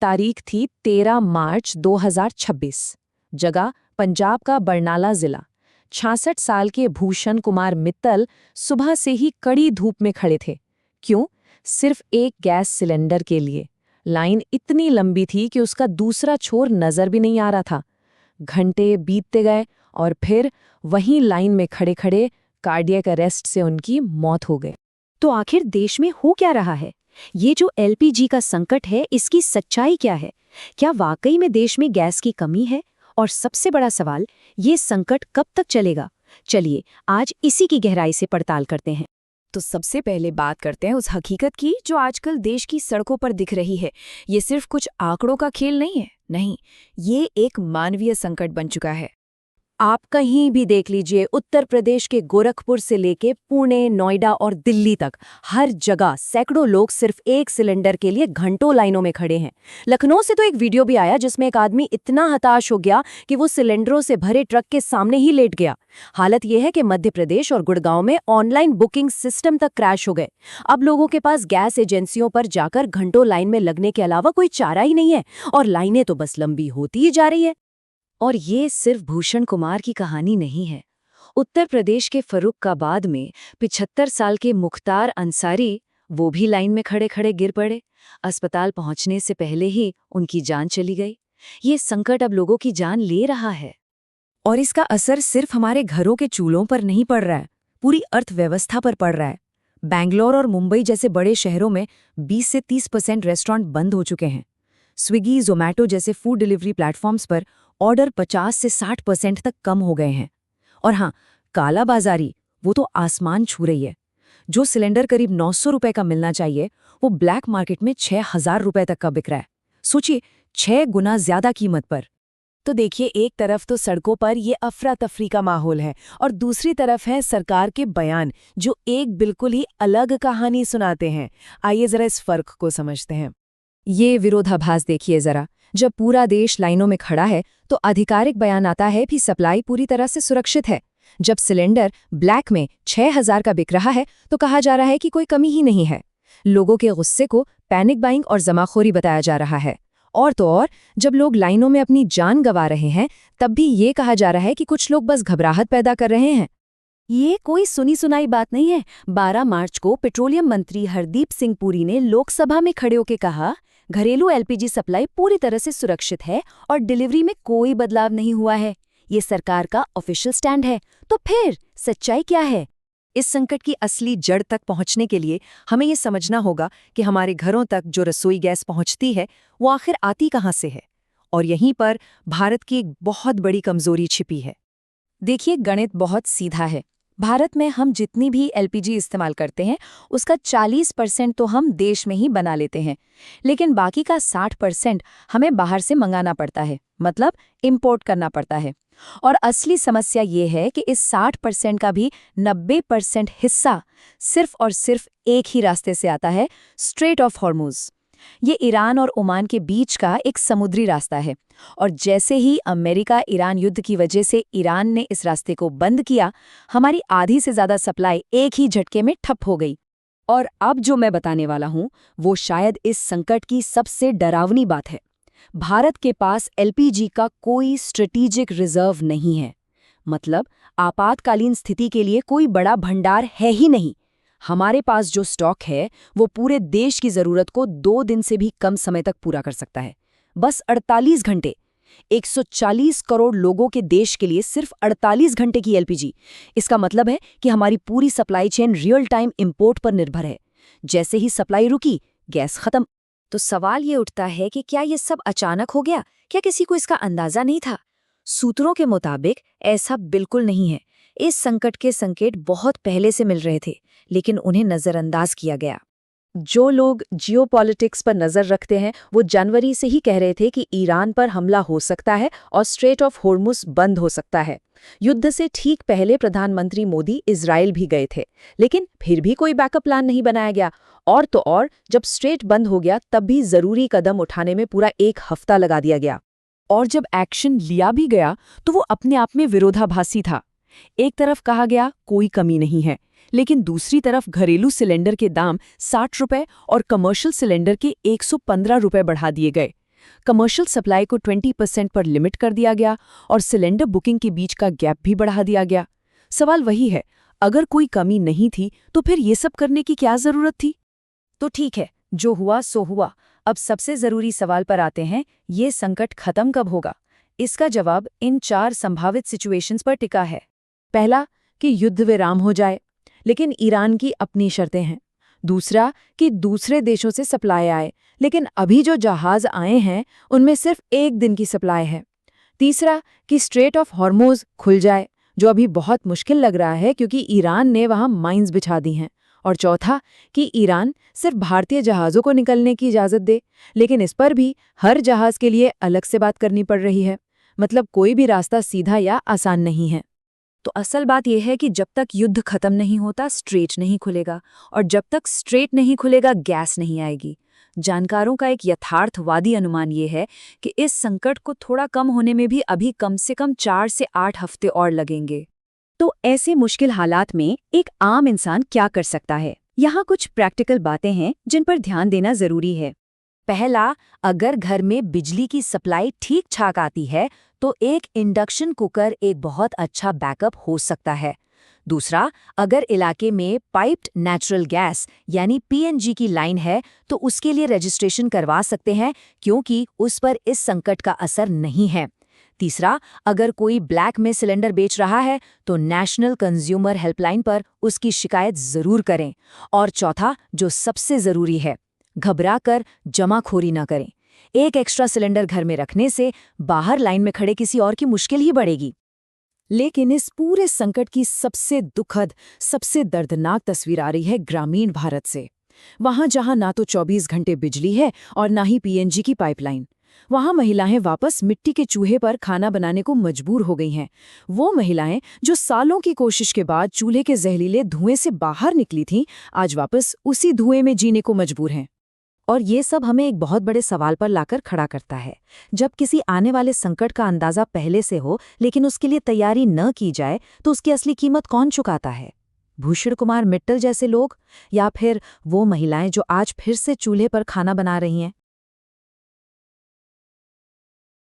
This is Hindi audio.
तारीख थी 13 मार्च 2026। जगह पंजाब का बरनाला जिला। 66 साल के भूषण कुमार मित्तल सुबह से ही कड़ी धूप में खड़े थे। क्यों? सिर्फ एक गैस सिलेंडर के लिए। लाइन इतनी लंबी थी कि उसका दूसरा छोर नजर भी नहीं आ रहा था। घंटे बीतते गए और फिर वहीं लाइन में खड़े खड़े कार्डियक अरेस्ट से उनकी मौत हो गई। तो आखिर देश में हो क्या रहा है? ये जो एलपीजी का संकट है, इसकी सच्चाई क्या है? क्या वाकई में देश में गैस की कमी है? और सबसे बड़ा सवाल, ये संकट कब तक चलेगा? चलिए आज इसी की गहराई से पड़ताल करते हैं। तो सबसे पहले बात करते हैं उस हकीकत की जो आजकल देश की सड़कों पर दिख रही है। ये सिर्फ कुछ आंकड़ों का खेल नहीं है, नहीं, ये एक मानवीय संकट बन चुका है। आप कहीं भी देख लीजिए, उत्तर प्रदेश के गोरखपुर से लेके पुणे, नोएडा और दिल्ली तक हर जगह सैकड़ों लोग सिर्फ एक सिलेंडर के लिए घंटों लाइनों में खड़े हैं। लखनऊ से तो एक वीडियो भी आया जिसमें एक आदमी इतना हताश हो गया कि वो सिलेंडरों से भरे ट्रक के सामने ही लेट गया। हालत यह है कि मध्य प्रदेश और गुड़गांव में ऑनलाइन बुकिंग सिस्टम तक क्रैश हो गए। अब लोगों के पास गैस एजेंसियों पर जाकर घंटों लाइन में लगने के अलावा कोई चारा ही नहीं है और लाइनें तो बस लंबी होती ही जा रही है। और ये सिर्फ भूषण कुमार की कहानी नहीं है। उत्तर प्रदेश के फर्रुखाबाद में 75 साल के मुख्तार अंसारी, वो भी लाइन में खड़े खड़े गिर पड़े। अस्पताल पहुंचने से पहले ही उनकी जान चली गई। ये संकट अब लोगों की जान ले रहा है। और इसका असर सिर्फ हमारे घरों के चूल्हों पर नहीं पड़ रहा है, पूरी अर्थव्यवस्था पर पड़ रहा है। बैंगलोर और मुंबई जैसे बड़े शहरों में 20 से 30% रेस्टोरेंट बंद हो चुके हैं। स्विगी, जोमैटो जैसे फूड डिलीवरी प्लेटफॉर्म्स पर ऑर्डर 50 से 60% तक कम हो गए हैं। और हाँ, कालाबाजारी वो तो आसमान छू रही है। जो सिलेंडर करीब 900 रुपए का मिलना चाहिए, वो ब्लैक मार्केट में 6000 रुपए तक का बिक रहा है। सोचिए, 6 गुना ज्यादा कीमत पर। तो देखिए, एक तरफ तो सड़कों पर ये अफरा तफरी का माहौल है और दूसरी तरफ है सरकार के बयान जो एक बिल्कुल ही अलग कहानी सुनाते हैं। आइए जरा इस फर्क को समझते हैं। ये विरोधाभास देखिए जरा। जब पूरा देश लाइनों में खड़ा है तो आधिकारिक बयान आता है कि सप्लाई पूरी तरह से सुरक्षित है। जब सिलेंडर ब्लैक में 6000 का बिक रहा है तो कहा जा रहा है कि कोई कमी ही नहीं है। लोगों के गुस्से को पैनिक बाइंग और जमाखोरी बताया जा रहा है। और तो और, जब लोग लाइनों में अपनी जान गंवा रहे हैं तब भी ये कहा जा रहा है कि कुछ लोग बस घबराहट पैदा कर रहे हैं। ये कोई सुनी सुनाई बात नहीं है। 12 मार्च को पेट्रोलियम मंत्री हरदीप सिंह पुरी ने लोकसभा में खड़े होकर कहा, घरेलू एलपीजी सप्लाई पूरी तरह से सुरक्षित है और डिलीवरी में कोई बदलाव नहीं हुआ है। ये सरकार का ऑफिशियल स्टैंड है। तो फिर सच्चाई क्या है? इस संकट की असली जड़ तक पहुंचने के लिए हमें ये समझना होगा कि हमारे घरों तक जो रसोई गैस पहुंचती है वो आखिर आती कहां से है। और यहीं पर भारत की एक बहुत बड़ी कमजोरी छिपी है। देखिए, गणित बहुत सीधा है। भारत में हम जितनी भी एलपीजी इस्तेमाल करते हैं उसका 40% तो हम देश में ही बना लेते हैं, लेकिन बाकी का 60% हमें बाहर से मंगाना पड़ता है, मतलब इंपोर्ट करना पड़ता है। और असली समस्या ये है कि इस 60% का भी 90% हिस्सा सिर्फ और सिर्फ एक ही रास्ते से आता है, स्ट्रेट ऑफ हॉर्मुज। ये ईरान और ओमान के बीच का एक समुद्री रास्ता है और जैसे ही अमेरिका ईरान युद्ध की वजह से ईरान ने इस रास्ते को बंद किया, हमारी आधी से ज्यादा सप्लाई एक ही झटके में ठप हो गई। और अब जो मैं बताने वाला हूं वो शायद इस संकट की सबसे डरावनी बात है। भारत के पास एलपीजी का कोई स्ट्रेटेजिक रिजर्व नहीं है। मतलब आपातकालीन स्थिति के लिए कोई बड़ा भंडार है ही नहीं। हमारे पास जो स्टॉक है वो पूरे देश की जरूरत को 2 दिन से भी कम समय तक पूरा कर सकता है। बस 48 घंटे। 140 करोड़ लोगों के देश के लिए सिर्फ 48 घंटे की एलपीजी। इसका मतलब है कि हमारी पूरी supply chain real time import पर निर्भर है। जैसे ही सप्लाई रुकी, गैस खत्म। तो सवाल ये उठता है कि क्या ये सब अचानक हो गया? क्या किसी को इसका अंदाजा नहीं था? सूत्रों के मुताबिक ऐसा बिल्कुल नहीं है। इस संकट के संकेत बहुत पहले से मिल रहे थे, लेकिन उन्हें नजरअंदाज किया गया। जो लोग जियोपॉलिटिक्स पर नजर रखते हैं वो जनवरी से ही कह रहे थे कि ईरान पर हमला हो सकता है और स्ट्रेट ऑफ हॉर्मुज बंद हो सकता है। युद्ध से ठीक पहले प्रधानमंत्री मोदी इजराइल भी गए थे, लेकिन फिर भी कोई बैकअप प्लान नहीं बनाया गया। और तो और, जब स्ट्रेट बंद हो गया तब भी जरूरी कदम उठाने में पूरा 1 हफ्ता लगा दिया गया। और जब एक्शन लिया भी गया तो वो अपने आप में विरोधाभासी था। एक तरफ कहा गया कोई कमी नहीं है, लेकिन दूसरी तरफ घरेलू सिलेंडर के दाम 60 रुपए और कमर्शियल सिलेंडर के 115 रुपए बढ़ा दिए गए। कमर्शियल सप्लाई को 20% पर लिमिट कर दिया गया और सिलेंडर बुकिंग के बीच का गैप भी बढ़ा दिया गया। सवाल वही है, अगर कोई कमी नहीं थी तो फिर ये सब करने की क्या जरूरत थी? तो ठीक है, जो हुआ सो हुआ। अब सबसे जरूरी सवाल पर आते हैं, ये संकट खत्म कब होगा? इसका जवाब इन 4 संभावित सिचुएशंस पर टिका है। पहला कि युद्ध विराम हो जाए, लेकिन ईरान की अपनी शर्तें हैं। दूसरा कि दूसरे देशों से सप्लाई आए, लेकिन अभी जो जहाज आए हैं उनमें सिर्फ 1 दिन की सप्लाई है। तीसरा कि स्ट्रेट ऑफ हॉर्मोज खुल जाए, जो अभी बहुत मुश्किल लग रहा है क्योंकि ईरान ने वहां माइंस बिछा दी हैं। और चौथा कि ईरान सिर्फ भारतीय जहाज़ों को निकलने की इजाज़त दे, लेकिन इस पर भी हर जहाज़ के लिए अलग से बात करनी पड़ रही है। मतलब कोई भी रास्ता सीधा या आसान नहीं है। तो असल बात यह है कि जब तक युद्ध खत्म नहीं होता स्ट्रेट नहीं खुलेगा, और जब तक स्ट्रेट नहीं खुलेगा गैस नहीं आएगी। जानकारों का एक यथार्थवादी अनुमान ये है कि इस संकट को थोड़ा कम होने में भी अभी कम से कम 4 से 8 हफ्ते और लगेंगे। तो ऐसे मुश्किल हालात में एक आम इंसान क्या कर सकता है? यहाँ कुछ प्रैक्टिकल बातें हैं जिन पर ध्यान देना जरूरी है। पहला, अगर घर में बिजली की सप्लाई ठीक ठाक आती है तो एक इंडक्शन कुकर एक बहुत अच्छा बैकअप हो सकता है। दूसरा, अगर इलाके में पाइप्ड नेचुरल गैस यानी पीएनजी की लाइन है तो उसके लिए रजिस्ट्रेशन करवा सकते हैं, क्योंकि उस पर इस संकट का असर नहीं है। तीसरा, अगर कोई ब्लैक में सिलेंडर बेच रहा है तो नेशनल कंज्यूमर हेल्पलाइन पर उसकी शिकायत जरूर करें। और चौथा, जो सबसे जरूरी है, घबराकर जमाखोरी न करें। एक एक्स्ट्रा सिलेंडर घर में रखने से बाहर लाइन में खड़े किसी और की मुश्किल ही बढ़ेगी। लेकिन इस पूरे संकट की सबसे दुखद, सबसे दर्दनाक तस्वीर आ रही है ग्रामीण भारत से। वहां जहां ना तो 24 घंटे बिजली है और ना ही पीएनजी की पाइपलाइन, वहां महिलाएं वापस मिट्टी के चूल्हे पर खाना बनाने को मजबूर हो गई हैं। वो महिलाएं जो सालों की कोशिश के बाद चूल्हे के जहरीले धुएं से बाहर निकली थीं, आज वापस उसी धुएं में जीने को मजबूर हैं। और ये सब हमें एक बहुत बड़े सवाल पर लाकर खड़ा करता है। जब किसी आने वाले संकट का अंदाजा पहले से हो लेकिन उसके लिए तैयारी न की जाए तो उसकी असली कीमत कौन चुकाता है? भूषण कुमार मिट्टल जैसे लोग, या फिर वो महिलाएं जो आज फिर से चूल्हे पर खाना बना रही हैं?